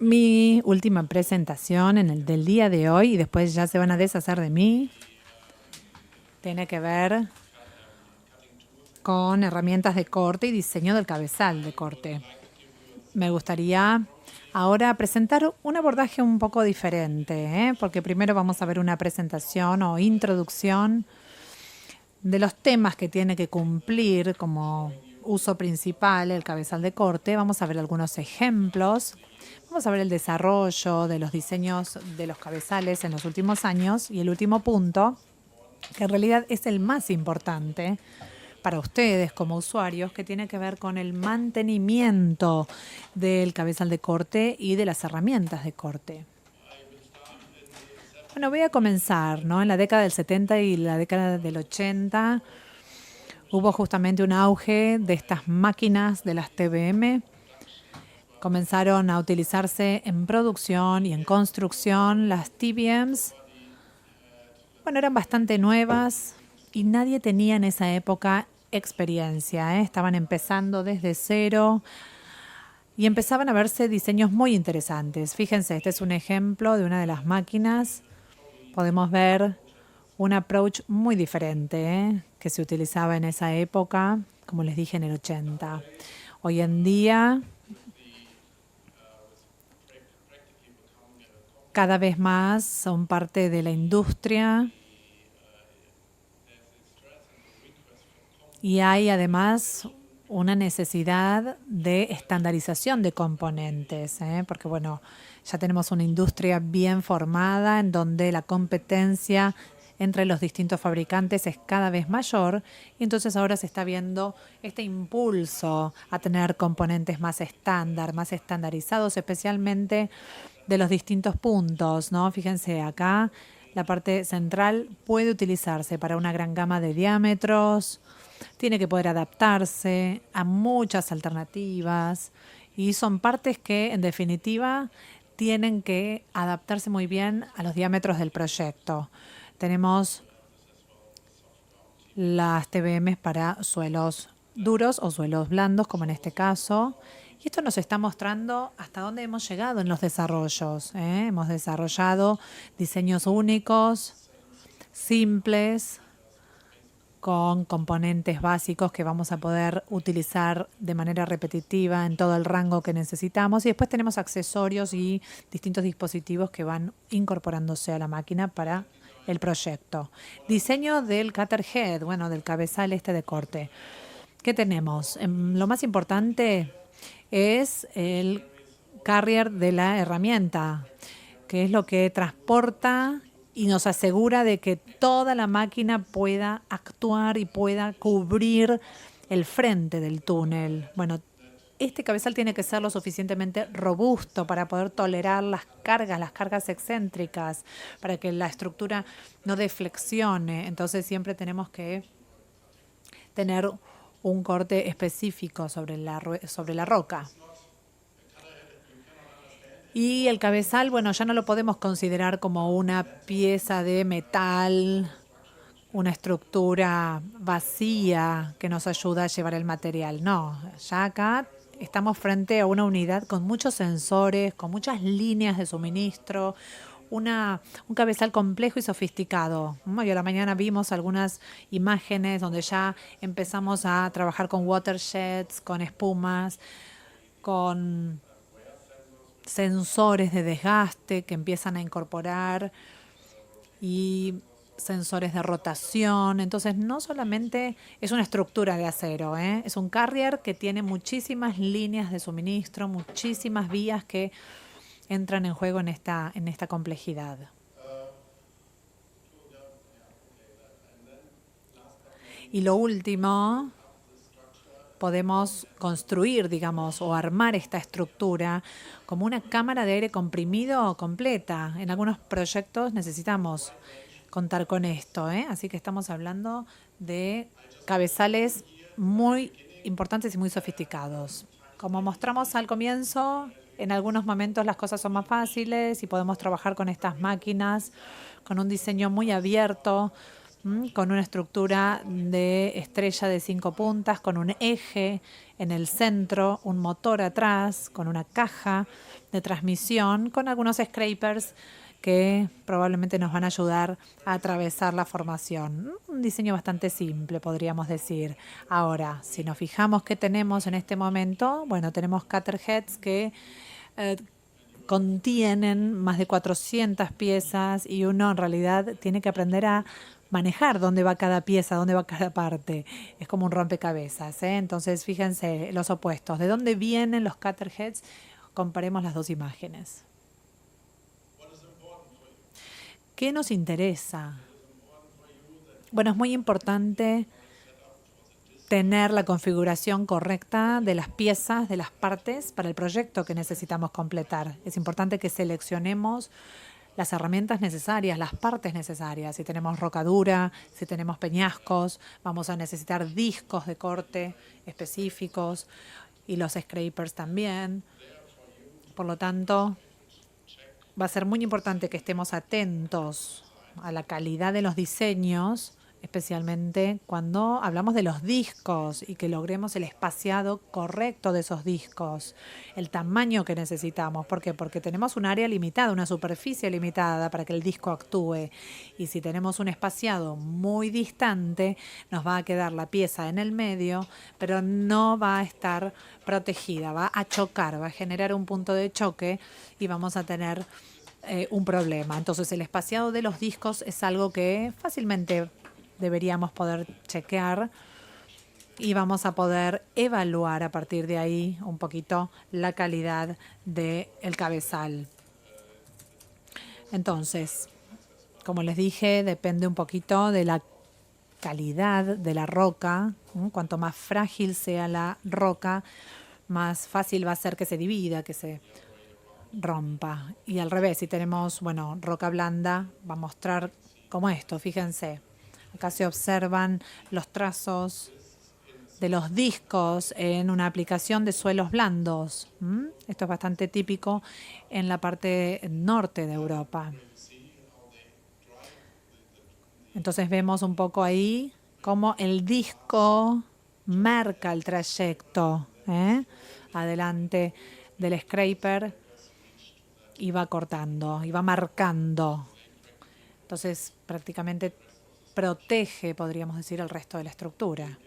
Mi última presentación en el del día de hoy, y después ya se van a deshacer de mí, tiene que ver con herramientas de corte y diseño del cabezal de corte. Me gustaría ahora presentar un abordaje un poco diferente, porque primero vamos a ver una presentación o introducción de los temas que tiene que cumplir como uso principal el cabezal de corte. Vamos a ver algunos ejemplos. Vamos a ver el desarrollo de los diseños de los cabezales en los últimos años y el último punto, que en realidad es el más importante para ustedes como usuarios, que tiene que ver con el mantenimiento del cabezal de corte y de las herramientas de corte. Bueno, voy a comenzar, ¿no? En la década del 70 y la década del 80 hubo justamente un auge de estas máquinas de las TBM. Comenzaron a utilizarse en producción y en construcción las TBMs. Bueno, eran bastante nuevas y nadie tenía en esa época experiencia, ¿eh? Estaban empezando desde cero y empezaban a verse diseños muy interesantes. Fíjense, este es un ejemplo de una de las máquinas. Podemos ver un approach muy diferente, que se utilizaba en esa época, como les dije, en el 80. Hoy en día, cada vez más son parte de la industria y hay además una necesidad de estandarización de componentes, porque bueno, ya tenemos una industria bien formada en donde la competencia entre los distintos fabricantes es cada vez mayor y entonces ahora se está viendo este impulso a tener componentes más estándar, más estandarizados, especialmente de los distintos puntos, ¿no? Fíjense acá, la parte central puede utilizarse para una gran gama de diámetros, tiene que poder adaptarse a muchas alternativas y son partes que en definitiva tienen que adaptarse muy bien a los diámetros del proyecto. Tenemos las TBMs para suelos duros o suelos blandos, como en este caso. Y esto nos está mostrando hasta dónde hemos llegado en los desarrollos. Hemos desarrollado diseños únicos, simples, con componentes básicos que vamos a poder utilizar de manera repetitiva en todo el rango que necesitamos. Y después tenemos accesorios y distintos dispositivos que van incorporándose a la máquina para el proyecto. Diseño del cutter head, bueno, del cabezal este de corte. ¿Qué tenemos? Lo más importante es el carrier de la herramienta, que es lo que transporta y nos asegura de que toda la máquina pueda actuar y pueda cubrir el frente del túnel. Bueno, este cabezal tiene que ser lo suficientemente robusto para poder tolerar las cargas excéntricas, para que la estructura no deflexione. Entonces siempre tenemos que tener un corte específico sobre la roca. Y el cabezal, bueno, ya no lo podemos considerar como una pieza de metal, una estructura vacía que nos ayuda a llevar el material. No, ya acá estamos frente a una unidad con muchos sensores, con muchas líneas de suministro, un cabezal complejo y sofisticado. Hoy a la mañana vimos algunas imágenes donde ya empezamos a trabajar con watersheds, con espumas, con sensores de desgaste que empiezan a incorporar y sensores de rotación. Entonces no solamente es una estructura de acero, es un carrier que tiene muchísimas líneas de suministro, muchísimas vías que entran en juego en esta complejidad. Y lo último, podemos construir, digamos, o armar esta estructura como una cámara de aire comprimido completa. En algunos proyectos necesitamos contar con esto, Así que estamos hablando de cabezales muy importantes y muy sofisticados. Como mostramos al comienzo, en algunos momentos las cosas son más fáciles y podemos trabajar con estas máquinas con un diseño muy abierto, con una estructura de estrella de 5 puntas, con un eje en el centro, un motor atrás, con una caja de transmisión, con algunos scrapers que probablemente nos van a ayudar a atravesar la formación. Un diseño bastante simple, podríamos decir. Ahora, si nos fijamos qué tenemos en este momento, bueno, tenemos cutter heads que contienen más de 400 piezas y uno en realidad tiene que aprender a manejar dónde va cada pieza, dónde va cada parte. Es como un rompecabezas, ¿eh? Entonces, fíjense los opuestos. ¿De dónde vienen los cutter heads? Comparemos las dos imágenes. ¿Qué nos interesa? Bueno, es muy importante tener la configuración correcta de las piezas, de las partes para el proyecto que necesitamos completar. Es importante que seleccionemos las herramientas necesarias, las partes necesarias. Si tenemos rocadura, si tenemos peñascos, vamos a necesitar discos de corte específicos y los scrapers también. Por lo tanto, va a ser muy importante que estemos atentos a la calidad de los diseños, especialmente cuando hablamos de los discos y que logremos el espaciado correcto de esos discos, el tamaño que necesitamos. ¿Por qué? Porque tenemos un área limitada, una superficie limitada para que el disco actúe. Y si tenemos un espaciado muy distante, nos va a quedar la pieza en el medio, pero no va a estar protegida, va a chocar, va a generar un punto de choque y vamos a tener un problema. Entonces el espaciado de los discos es algo que fácilmente deberíamos poder chequear y vamos a poder evaluar a partir de ahí un poquito la calidad del cabezal. Entonces, como les dije, depende un poquito de la calidad de la roca. Cuanto más frágil sea la roca, más fácil va a ser que se divida, que se rompa. Y al revés, si tenemos, bueno, roca blanda, va a mostrar como esto, fíjense. Acá se observan los trazos de los discos en una aplicación de suelos blandos. Esto es bastante típico en la parte norte de Europa. Entonces vemos un poco ahí cómo el disco marca el trayecto adelante del scraper y va cortando, y va marcando. Entonces prácticamente protege, podríamos decir, el resto de la estructura.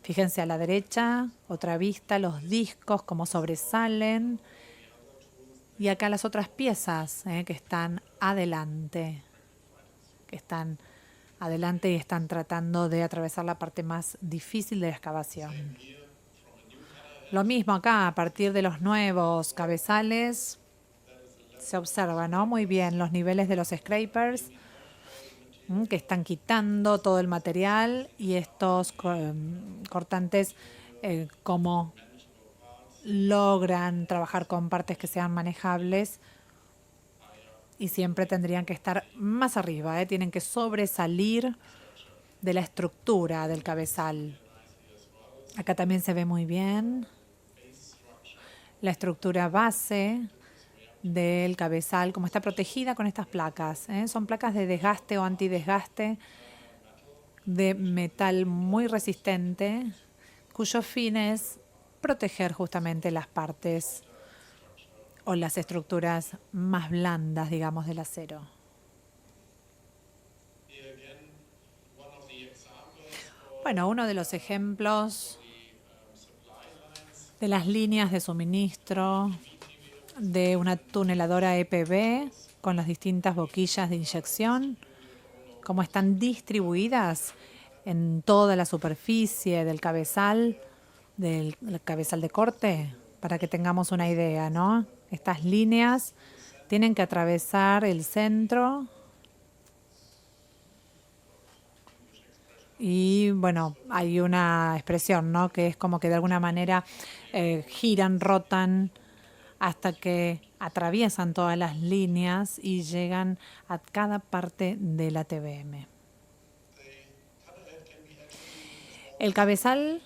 Fíjense a la derecha, otra vista, los discos como sobresalen. Y acá las otras piezas que están adelante. Y están tratando de atravesar la parte más difícil de la excavación. Lo mismo acá, a partir de los nuevos cabezales, se observa, ¿no? Muy bien los niveles de los scrapers que están quitando todo el material y estos cortantes cómo logran trabajar con partes que sean manejables y siempre tendrían que estar más arriba, tienen que sobresalir de la estructura del cabezal. Acá también se ve muy bien la estructura base del cabezal, como está protegida con estas placas. Son placas de desgaste o antidesgaste de metal muy resistente, cuyo fin es proteger justamente las partes o las estructuras más blandas, digamos, del acero. Bueno, uno de los ejemplos de las líneas de suministro de una tuneladora EPB con las distintas boquillas de inyección, cómo están distribuidas en toda la superficie del cabezal de corte, para que tengamos una idea, ¿no? Estas líneas tienen que atravesar el centro y, bueno, hay una expresión, ¿no? Que es como que de alguna manera giran, rotan, hasta que atraviesan todas las líneas y llegan a cada parte de la TBM. El cabezal,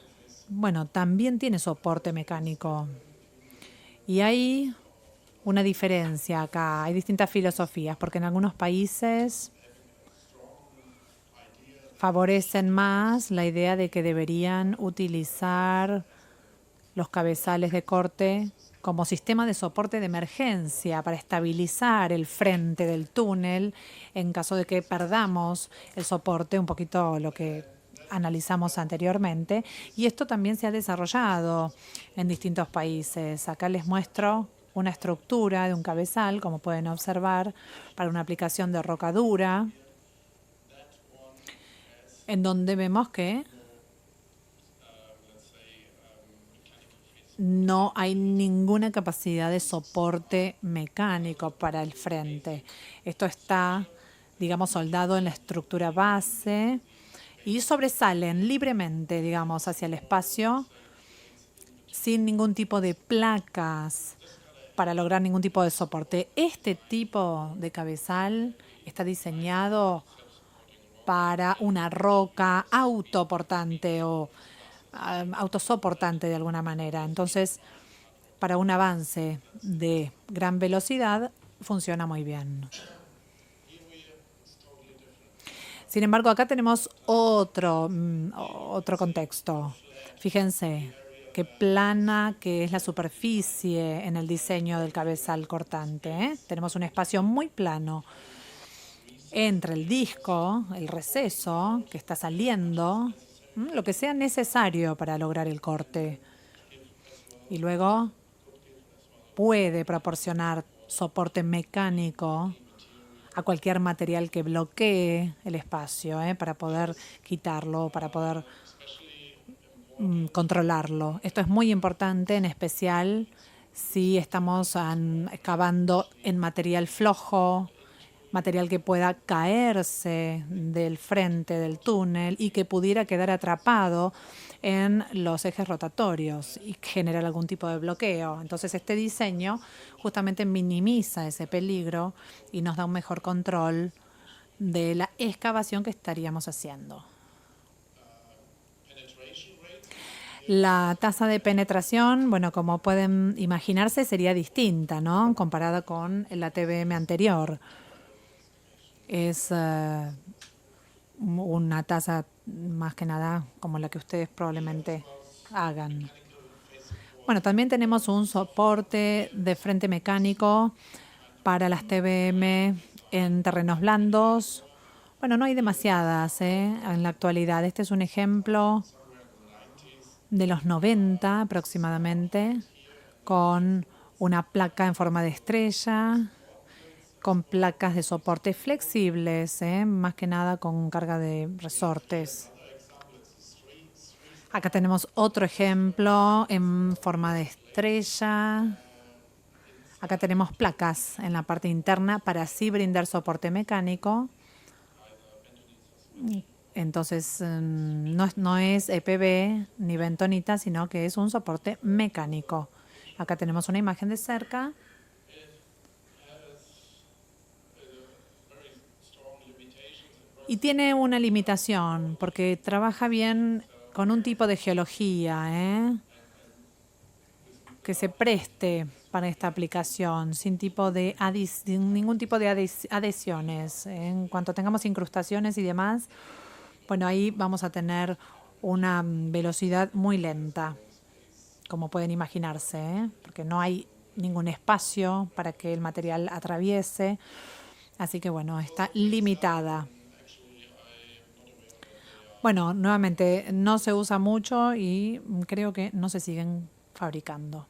bueno, también tiene soporte mecánico. Y hay una diferencia acá, hay distintas filosofías, porque en algunos países favorecen más la idea de que deberían utilizar los cabezales de corte como sistema de soporte de emergencia para estabilizar el frente del túnel en caso de que perdamos el soporte, un poquito lo que analizamos anteriormente. Y esto también se ha desarrollado en distintos países. Acá les muestro una estructura de un cabezal, como pueden observar, para una aplicación de roca dura, en donde vemos que no hay ninguna capacidad de soporte mecánico para el frente. Esto está, digamos, soldado en la estructura base y sobresalen libremente, digamos, hacia el espacio sin ningún tipo de placas para lograr ningún tipo de soporte. Este tipo de cabezal está diseñado para una roca autoportante o autosoportante de alguna manera. Entonces, para un avance de gran velocidad, funciona muy bien. Sin embargo, acá tenemos otro contexto. Fíjense qué plana que es la superficie en el diseño del cabezal cortante, ¿eh? Tenemos un espacio muy plano entre el disco, el receso que está saliendo, lo que sea necesario para lograr el corte. Y luego puede proporcionar soporte mecánico a cualquier material que bloquee el espacio, para poder quitarlo, para poder controlarlo. Esto es muy importante, en especial si estamos excavando en material flojo, material que pueda caerse del frente del túnel y que pudiera quedar atrapado en los ejes rotatorios y generar algún tipo de bloqueo. Entonces este diseño justamente minimiza ese peligro y nos da un mejor control de la excavación que estaríamos haciendo. La tasa de penetración, bueno, como pueden imaginarse, sería distinta, ¿no? Comparada con la TBM anterior. Es una tasa más que nada como la que ustedes probablemente hagan. Bueno, también tenemos un soporte de frente mecánico para las TBM en terrenos blandos. Bueno, no hay demasiadas en la actualidad. Este es un ejemplo de los 90 aproximadamente, con una placa en forma de estrella, con placas de soporte flexibles, más que nada con carga de resortes. Acá tenemos otro ejemplo en forma de estrella. Acá tenemos placas en la parte interna para así brindar soporte mecánico. Entonces no es EPB ni bentonita, sino que es un soporte mecánico. Acá tenemos una imagen de cerca. Y tiene una limitación, porque trabaja bien con un tipo de geología, que se preste para esta aplicación, sin ningún tipo de adhesiones. En cuanto tengamos incrustaciones y demás, bueno, ahí vamos a tener una velocidad muy lenta, como pueden imaginarse, porque no hay ningún espacio para que el material atraviese. Así que bueno, está limitada. Bueno, nuevamente no se usa mucho y creo que no se siguen fabricando.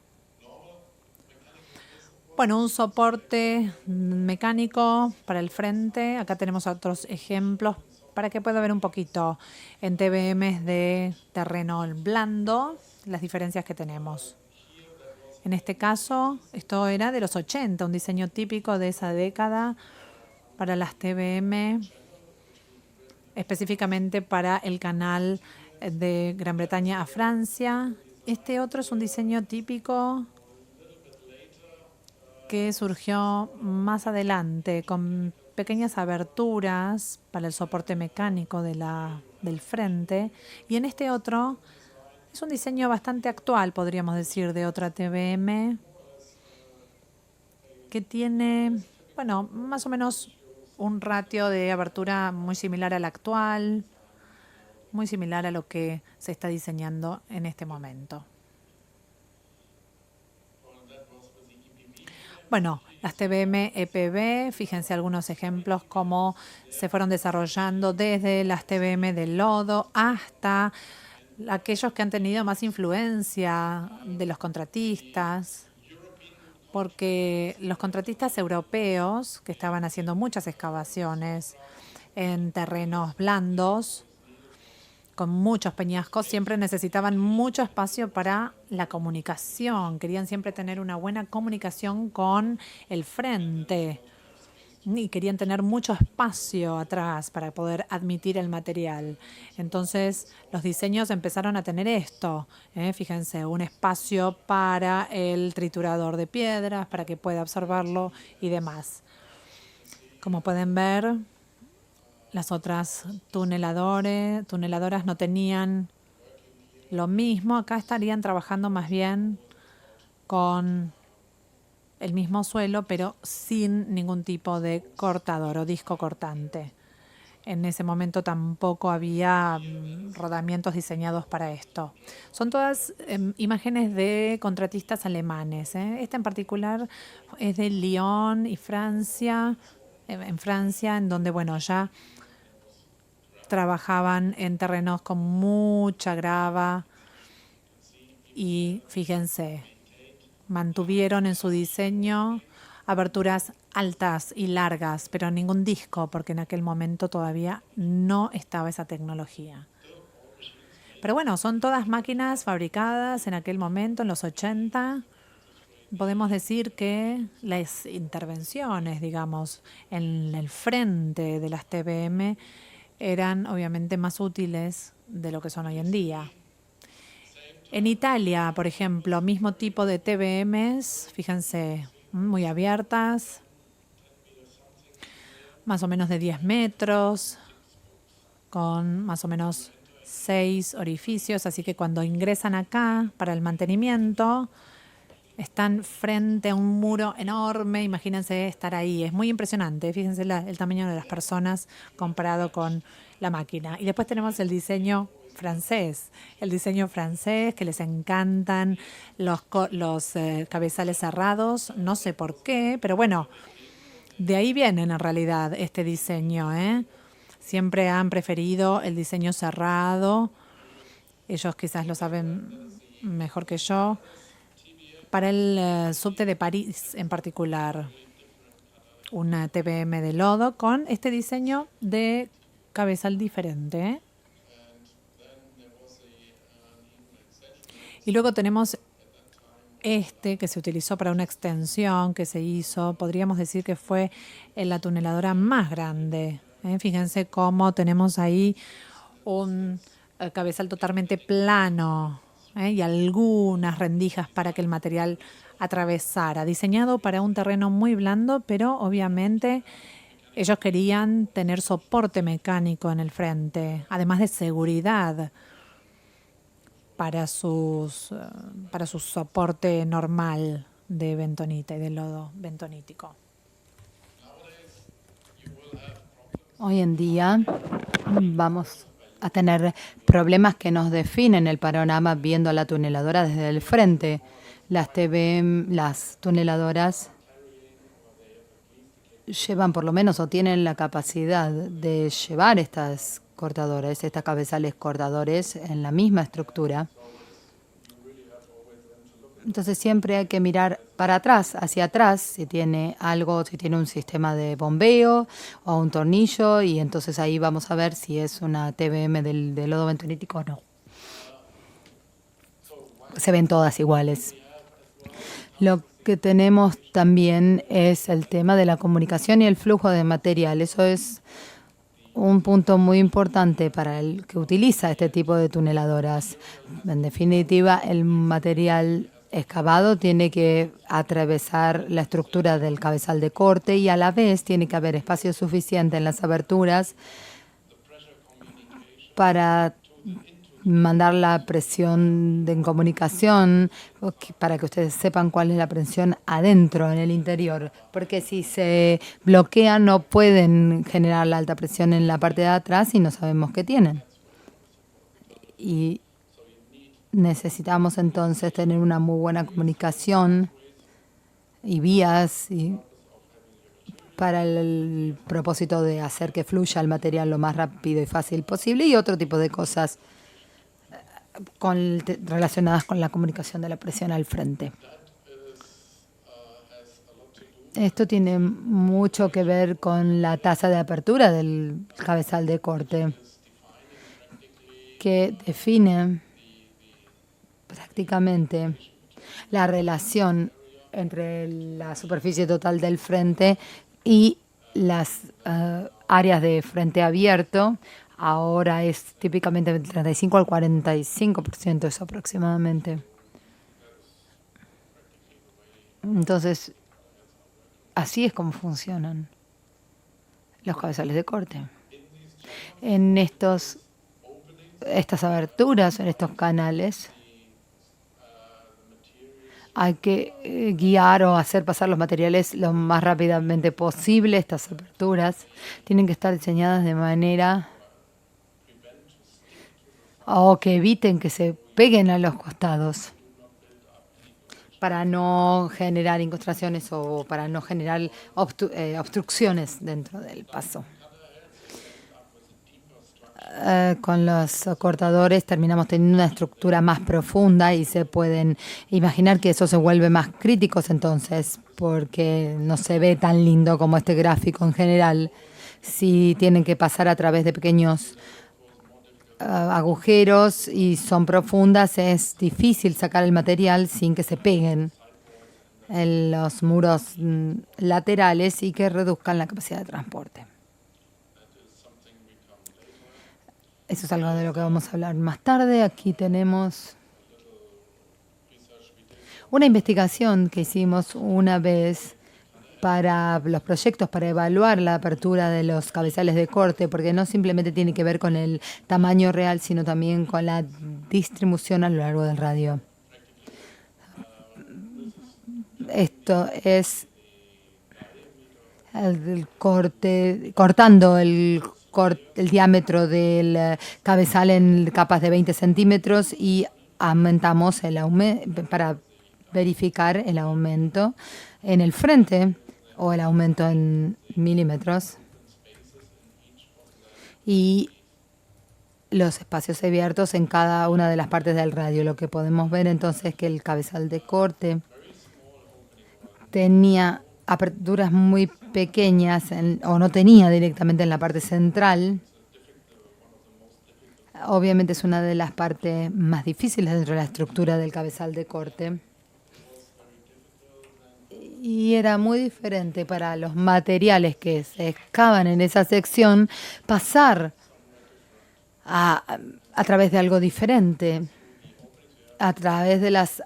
Bueno, un soporte mecánico para el frente. Acá tenemos otros ejemplos para que pueda ver un poquito en TBMs de terreno blando las diferencias que tenemos. En este caso, esto era de los 80, un diseño típico de esa década para las TBM, específicamente para el canal de Gran Bretaña a Francia. Este otro es un diseño típico que surgió más adelante con pequeñas aberturas para el soporte mecánico del frente. Y en este otro es un diseño bastante actual, podríamos decir, de otra TBM que tiene, bueno, más o menos un ratio de abertura muy similar al actual. muy similar a lo que se está diseñando en este momento. Bueno, las TBM EPB, fíjense algunos ejemplos cómo se fueron desarrollando desde las TBM de lodo hasta aquellos que han tenido más influencia de los contratistas, porque los contratistas europeos que estaban haciendo muchas excavaciones en terrenos blandos, con muchos peñascos, siempre necesitaban mucho espacio para la comunicación. Querían siempre tener una buena comunicación con el frente y querían tener mucho espacio atrás para poder admitir el material. Entonces, los diseños empezaron a tener esto. Fíjense, un espacio para el triturador de piedras, para que pueda absorberlo y demás. Como pueden ver, las otras tuneladoras no tenían lo mismo. Acá estarían trabajando más bien con el mismo suelo, pero sin ningún tipo de cortador o disco cortante. En ese momento tampoco había rodamientos diseñados para esto. Son todas imágenes de contratistas alemanes. Esta en particular es de Lyon y Francia, en Francia, en donde, bueno, ya trabajaban en terrenos con mucha grava y fíjense, mantuvieron en su diseño aberturas altas y largas, pero ningún disco, porque en aquel momento todavía no estaba esa tecnología. Pero bueno, son todas máquinas fabricadas en aquel momento, en los 80. Podemos decir que las intervenciones, digamos, en el frente de las TBM eran obviamente más útiles de lo que son hoy en día. En Italia, por ejemplo, mismo tipo de TBMs, fíjense, muy abiertas, más o menos de 10 metros, con más o menos 6 orificios, así que cuando ingresan acá para el mantenimiento, están frente a un muro enorme. Imagínense estar ahí, es muy impresionante. Fíjense el tamaño de las personas comparado con la máquina. Y después tenemos el diseño francés, que les encantan los cabezales cerrados, no sé por qué, pero bueno, de ahí vienen en realidad este diseño. Siempre han preferido el diseño cerrado, ellos quizás lo saben mejor que yo, para el subte de París en particular, una TBM de lodo con este diseño de cabezal diferente. Y luego tenemos este que se utilizó para una extensión que se hizo, podríamos decir que fue la tuneladora más grande. Fíjense cómo tenemos ahí un cabezal totalmente plano y algunas rendijas para que el material atravesara. Diseñado para un terreno muy blando, pero obviamente ellos querían tener soporte mecánico en el frente, además de seguridad para su soporte normal de bentonita y de lodo bentonítico. Hoy en día vamos a tener problemas que nos definen el panorama viendo la tuneladora desde el frente. Las TBM, las tuneladoras llevan por lo menos o tienen la capacidad de llevar estas cabezales cortadores en la misma estructura. Entonces siempre hay que mirar para atrás, hacia atrás, si tiene un sistema de bombeo o un tornillo, y entonces ahí vamos a ver si es una TBM de lodo bentonítico o no. Se ven todas iguales. Lo que tenemos también es el tema de la comunicación y el flujo de material. Eso es un punto muy importante para el que utiliza este tipo de tuneladoras. En definitiva, el material excavado tiene que atravesar la estructura del cabezal de corte y a la vez tiene que haber espacio suficiente en las aberturas para mandar la presión de comunicación, para que ustedes sepan cuál es la presión adentro, en el interior, porque si se bloquean no pueden generar la alta presión en la parte de atrás y no sabemos qué tienen. y necesitamos entonces tener una muy buena comunicación y vías para el propósito de hacer que fluya el material lo más rápido y fácil posible y otro tipo de cosas relacionadas con la comunicación de la presión al frente. Esto tiene mucho que ver con la tasa de apertura del cabezal de corte, que define prácticamente la relación entre la superficie total del frente y las áreas de frente abierto. Ahora es típicamente del 35 al 45%, eso aproximadamente. Entonces, así es como funcionan los cabezales de corte. En estas aberturas, en estos canales, hay que guiar o hacer pasar los materiales lo más rápidamente posible. Estas aperturas tienen que estar diseñadas de manera o que eviten que se peguen a los costados para no generar incrustaciones o para no generar obstrucciones dentro del paso. Con los cortadores terminamos teniendo una estructura más profunda y se pueden imaginar que eso se vuelve más críticos entonces, porque no se ve tan lindo como este gráfico en general. Si tienen que pasar a través de pequeños agujeros y son profundas, es difícil sacar el material sin que se peguen en los muros laterales y que reduzcan la capacidad de transporte. Eso es algo de lo que vamos a hablar más tarde. Aquí tenemos una investigación que hicimos una vez para los proyectos para evaluar la apertura de los cabezales de corte, porque no simplemente tiene que ver con el tamaño real, sino también con la distribución a lo largo del radio. Esto es el cortando el diámetro del cabezal en capas de 20 centímetros y aumentamos el aumento para verificar el aumento en el frente o el aumento en milímetros y los espacios abiertos en cada una de las partes del radio. Lo que podemos ver entonces es que el cabezal de corte tenía aperturas muy pequeñas o no tenía directamente en la parte central. Obviamente es una de las partes más difíciles dentro de la estructura del cabezal de corte. Y era muy diferente para los materiales que se excavan en esa sección pasar a través de algo diferente, a través de las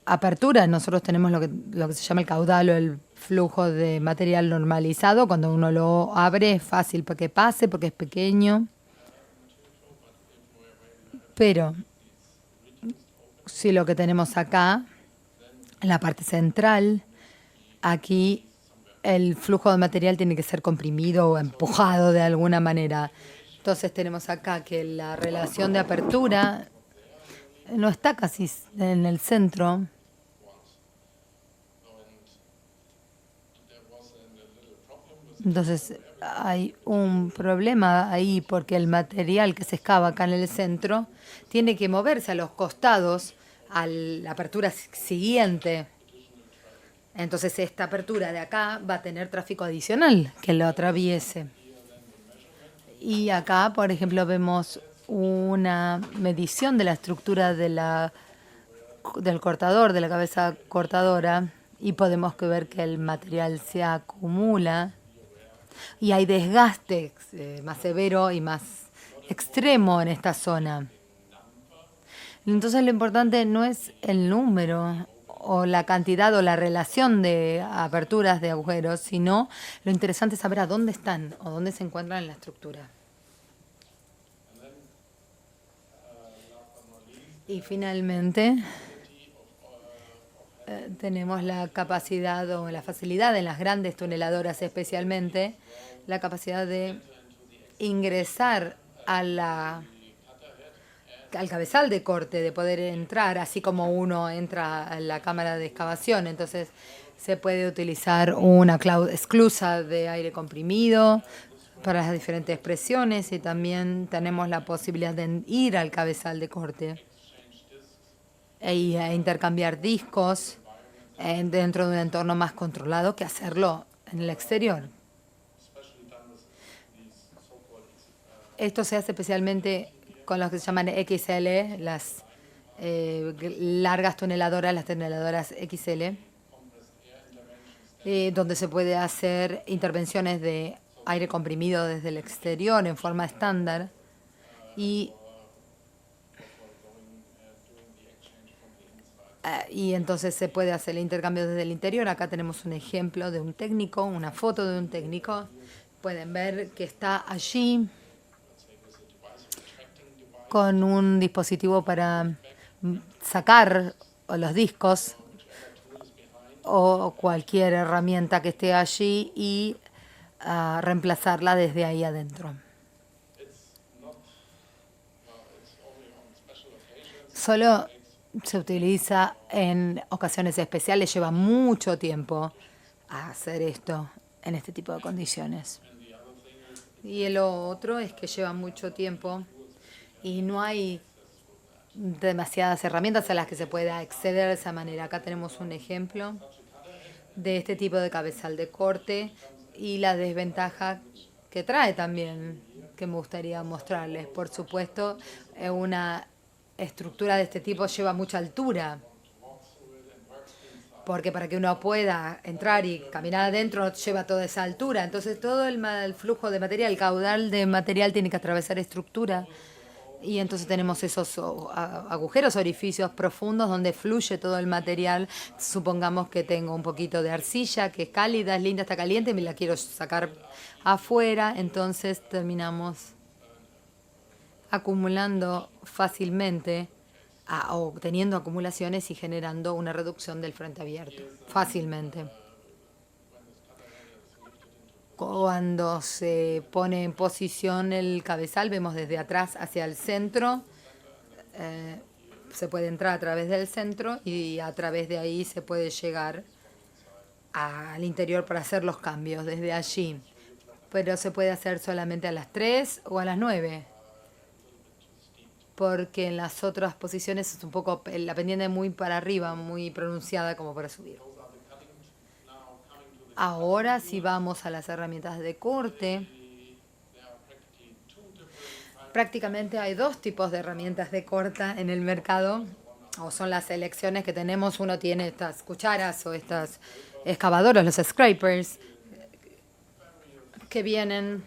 aperturas. Nosotros tenemos lo que se llama el caudal o el flujo de material normalizado. Cuando uno lo abre es fácil porque pase, porque es pequeño. Pero si lo que tenemos acá, en la parte central, aquí el flujo de material tiene que ser comprimido o empujado de alguna manera. Entonces tenemos acá que la relación de apertura no está casi en el centro. Entonces hay un problema ahí porque el material que se excava acá en el centro tiene que moverse a los costados a la apertura siguiente. Entonces esta apertura de acá va a tener tráfico adicional que lo atraviese. Y acá, por ejemplo, vemos una medición de la estructura del cortador, de la cabeza cortadora, y podemos ver que el material se acumula y hay desgaste más severo y más extremo en esta zona. Entonces lo importante no es el número o la cantidad o la relación de aperturas de agujeros, sino lo interesante es saber a dónde están o dónde se encuentran en la estructura. Y finalmente tenemos la capacidad o la facilidad en las grandes tuneladoras especialmente, la capacidad de ingresar a la al cabezal de corte, de poder entrar, así como uno entra a la cámara de excavación. Entonces se puede utilizar una esclusa de aire comprimido para las diferentes presiones y también tenemos la posibilidad de ir al cabezal de corte e intercambiar discos dentro de un entorno más controlado que hacerlo en el exterior. Esto se hace especialmente con los que se llaman XL, las largas tuneladoras, las tuneladoras XL, donde se puede hacer intervenciones de aire comprimido desde el exterior en forma estándar y entonces se puede hacer el intercambio desde el interior. Acá tenemos un ejemplo de un técnico, una foto de un técnico. Pueden ver que está allí con un dispositivo para sacar los discos o cualquier herramienta que esté allí y reemplazarla desde ahí adentro. Solo se utiliza en ocasiones especiales, lleva mucho tiempo hacer esto en este tipo de condiciones. Y el otro es que lleva mucho tiempo y no hay demasiadas herramientas a las que se pueda acceder de esa manera. Acá tenemos un ejemplo de este tipo de cabezal de corte y la desventaja que trae también, que me gustaría mostrarles. Por supuesto, una estructura de este tipo lleva mucha altura, porque para que uno pueda entrar y caminar adentro lleva toda esa altura. Entonces todo el flujo de material, el caudal de material tiene que atravesar estructura. Y entonces tenemos esos agujeros, orificios profundos donde fluye todo el material. Supongamos que tengo un poquito de arcilla que es cálida, es linda, está caliente, me la quiero sacar afuera. Entonces terminamos acumulando fácilmente o teniendo acumulaciones y generando una reducción del frente abierto fácilmente. Cuando se pone en posición el cabezal, vemos desde atrás hacia el centro. Se puede entrar a través del centro y a través de ahí se puede llegar al interior para hacer los cambios desde allí. Pero se puede hacer solamente a las 3 o a las 9. Porque en las otras posiciones es un poco la pendiente muy para arriba, muy pronunciada como para subir. Ahora si vamos a las herramientas de corte, prácticamente hay dos tipos de herramientas de corte en el mercado, o son las selecciones que tenemos. Uno tiene estas cucharas o estas excavadoras, los scrapers, que vienen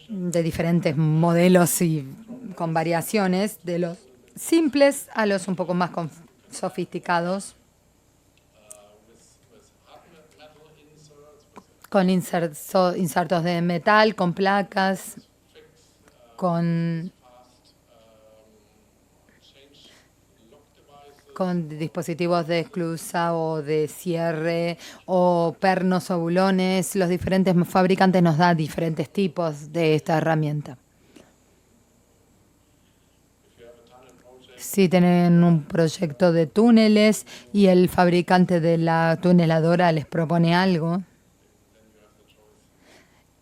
de diferentes modelos y con variaciones, de los simples a los un poco más sofisticados, con insertos de metal, con placas, con dispositivos de esclusa o de cierre o pernos o bulones. Los diferentes fabricantes nos dan diferentes tipos de esta herramienta. Si tienen un proyecto de túneles y el fabricante de la tuneladora les propone algo,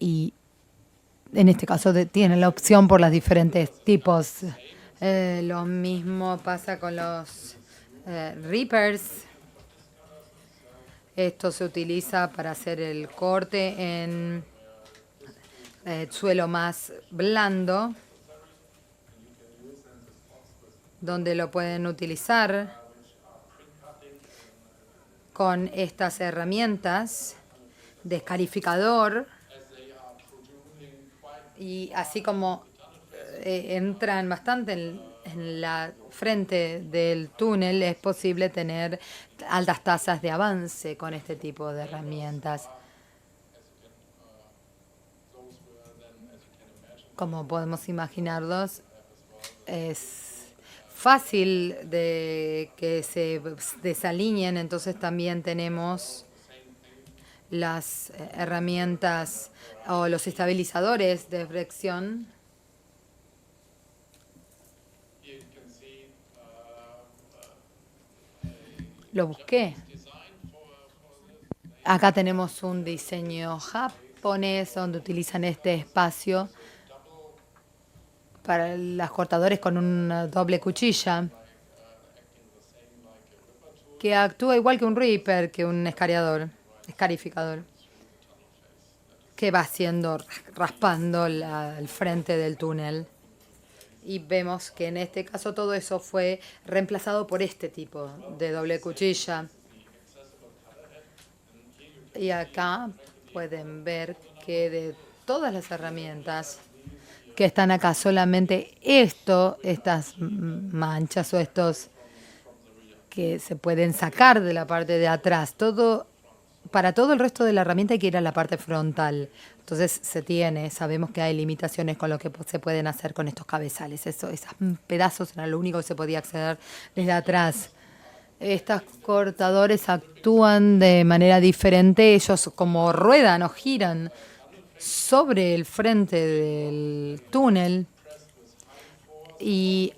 y en este caso tienen la opción por los diferentes tipos. Lo mismo pasa con los reapers. Esto se utiliza para hacer el corte en suelo más blando, donde lo pueden utilizar con estas herramientas, descalificador, y así como entran bastante en la frente del túnel, es posible tener altas tasas de avance con este tipo de herramientas. Como podemos imaginarlos, es fácil de que se desalineen. Entonces también tenemos las herramientas o los estabilizadores de fricción Lo busqué. Acá tenemos un diseño japonés donde utilizan este espacio para los cortadores con una doble cuchilla que actúa igual que un Reaper, que un escarificador, que va haciendo, raspando el frente del túnel. Y vemos que en este caso todo eso fue reemplazado por este tipo de doble cuchilla. Y acá pueden ver que de todas las herramientas que están acá, solamente estas manchas o estos que se pueden sacar de la parte de atrás, para todo el resto de la herramienta hay que ir a la parte frontal. Entonces sabemos que hay limitaciones con lo que se pueden hacer con estos cabezales. Esos pedazos era lo único que se podía acceder desde atrás. Estos cortadores actúan de manera diferente. Ellos como ruedan o giran sobre el frente del túnel y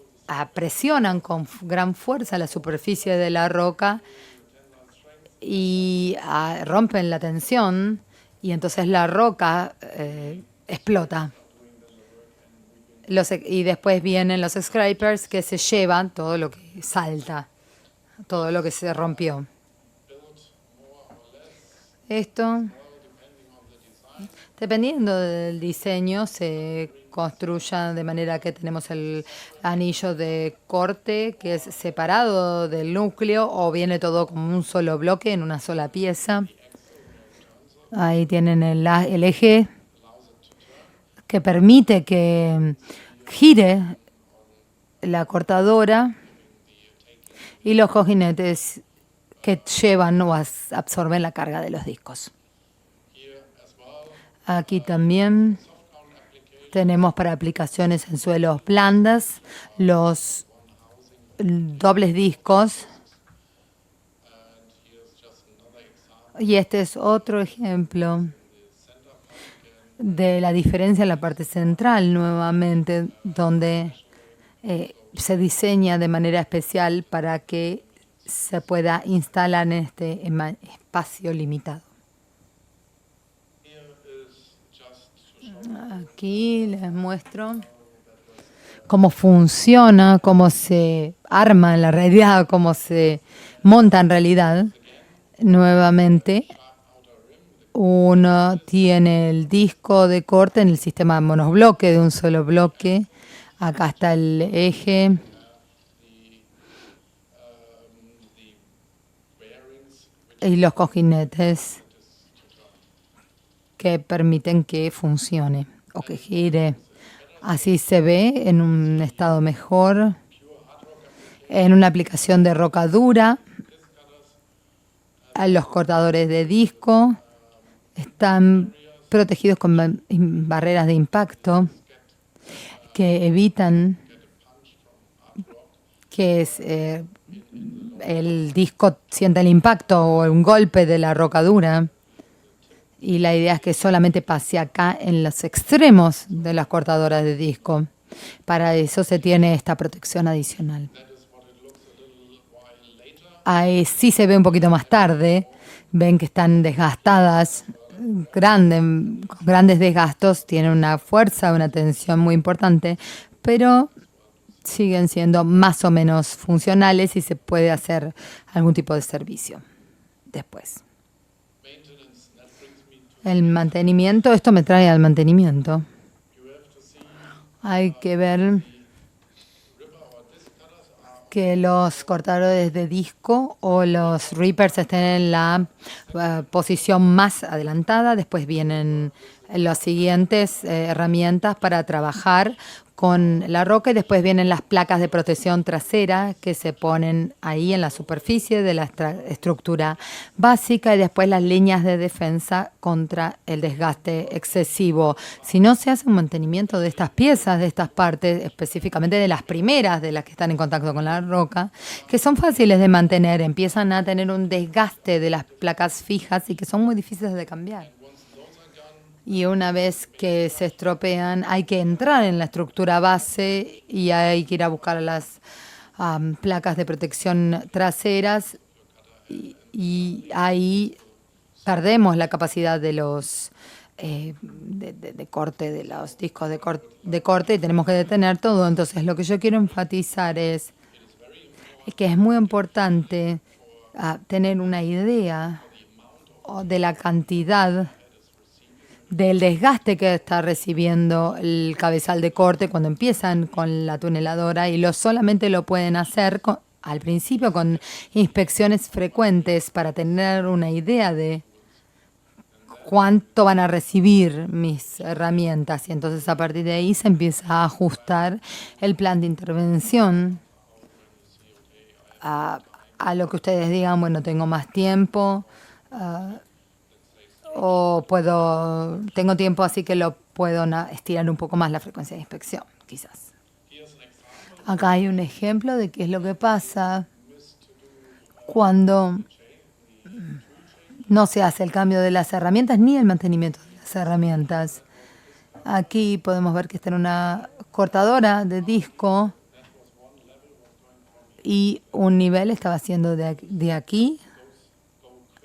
presionan con gran fuerza la superficie de la roca y rompen la tensión y entonces la roca explota. Y después vienen los scrapers que se llevan todo lo que salta, todo lo que se rompió. Esto, dependiendo del diseño, se construya de manera que tenemos el anillo de corte que es separado del núcleo o viene todo como un solo bloque en una sola pieza. Ahí tienen el eje que permite que gire la cortadora y los cojinetes que llevan o absorben la carga de los discos. Aquí también tenemos para aplicaciones en suelos blandas los dobles discos. Y este es otro ejemplo de la diferencia en la parte central, nuevamente, donde se diseña de manera especial para que se pueda instalar en este espacio limitado. Aquí les muestro cómo funciona, cómo se arma en la realidad, cómo se monta en realidad. Nuevamente, uno tiene el disco de corte en el sistema monobloque de un solo bloque. Acá está el eje. Y los cojinetes que permiten que funcione o que gire. Así se ve en un estado mejor. En una aplicación de roca dura, los cortadores de disco están protegidos con barreras de impacto que evitan que el disco sienta el impacto o un golpe de la roca dura. Y la idea es que solamente pase acá en los extremos de las cortadoras de disco. Para eso se tiene esta protección adicional. Ahí sí se ve un poquito más tarde. Ven que están desgastadas, con grandes desgastos. Tienen una fuerza, una tensión muy importante, pero siguen siendo más o menos funcionales y se puede hacer algún tipo de servicio después. El mantenimiento, esto me trae al mantenimiento. Hay que ver que los cortadores de disco o los reapers estén en la posición más adelantada. Después vienen las siguientes herramientas para trabajar con la roca y después vienen las placas de protección trasera que se ponen ahí en la superficie de la estructura básica y después las líneas de defensa contra el desgaste excesivo. Si no se hace un mantenimiento de estas piezas, de estas partes, específicamente de las primeras de las que están en contacto con la roca, que son fáciles de mantener, empiezan a tener un desgaste de las placas fijas y que son muy difíciles de cambiar. Y una vez que se estropean, hay que entrar en la estructura base y hay que ir a buscar las placas de protección traseras y ahí perdemos la capacidad de los de corte, de los discos de corte y tenemos que detener todo. Entonces, lo que yo quiero enfatizar es que es muy importante tener una idea de la cantidad del desgaste que está recibiendo el cabezal de corte cuando empiezan con la tuneladora y solamente lo pueden hacer al principio con inspecciones frecuentes para tener una idea de cuánto van a recibir mis herramientas y entonces a partir de ahí se empieza a ajustar el plan de intervención a lo que ustedes digan, bueno, tengo más tiempo o tengo tiempo así que lo puedo estirar un poco más la frecuencia de inspección, quizás. Acá hay un ejemplo de qué es lo que pasa cuando no se hace el cambio de las herramientas ni el mantenimiento de las herramientas. Aquí podemos ver que está en una cortadora de disco y un nivel estaba haciendo de aquí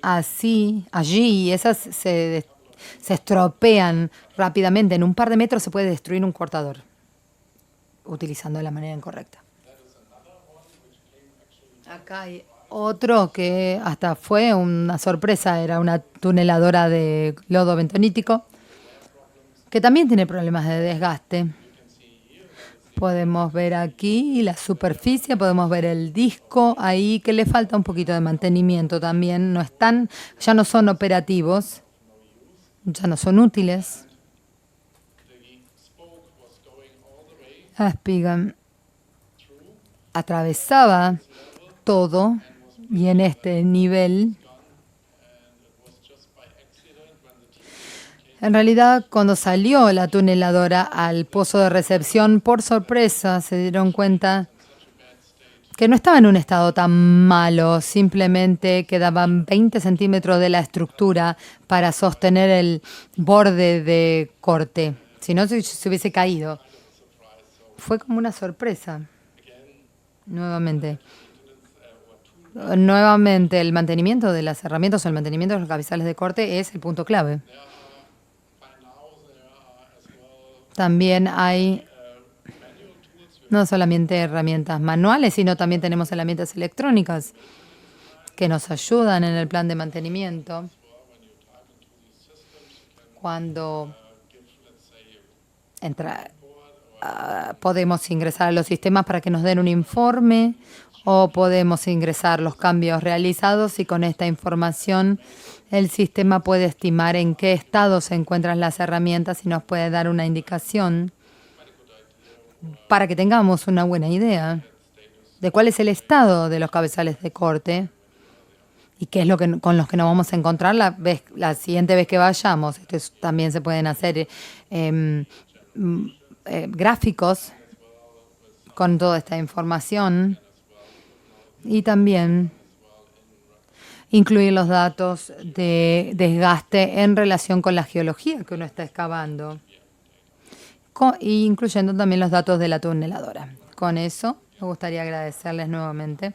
así, allí, y esas se estropean rápidamente. En un par de metros se puede destruir un cortador utilizando de la manera incorrecta. Acá hay otro que hasta fue una sorpresa, era una tuneladora de lodo bentonítico que también tiene problemas de desgaste. Podemos ver aquí la superficie, podemos ver el disco ahí que le falta un poquito de mantenimiento también. Ya no son operativos, ya no son útiles. La espiga atravesaba todo y en este nivel, en realidad, cuando salió la tuneladora al pozo de recepción, por sorpresa se dieron cuenta que no estaba en un estado tan malo, simplemente quedaban 20 centímetros de la estructura para sostener el borde de corte, si no se hubiese caído. Fue como una sorpresa. Nuevamente, el mantenimiento de las herramientas o el mantenimiento de los cabezales de corte es el punto clave. También hay no solamente herramientas manuales, sino también tenemos herramientas electrónicas que nos ayudan en el plan de mantenimiento. Cuando podemos ingresar a los sistemas para que nos den un informe o podemos ingresar los cambios realizados y con esta información el sistema puede estimar en qué estado se encuentran las herramientas y nos puede dar una indicación para que tengamos una buena idea de cuál es el estado de los cabezales de corte y qué es lo que con los que nos vamos a encontrar la siguiente vez que vayamos. También se pueden hacer gráficos con toda esta información y también incluir los datos de desgaste en relación con la geología que uno está excavando, incluyendo también los datos de la tuneladora. Con eso, me gustaría agradecerles nuevamente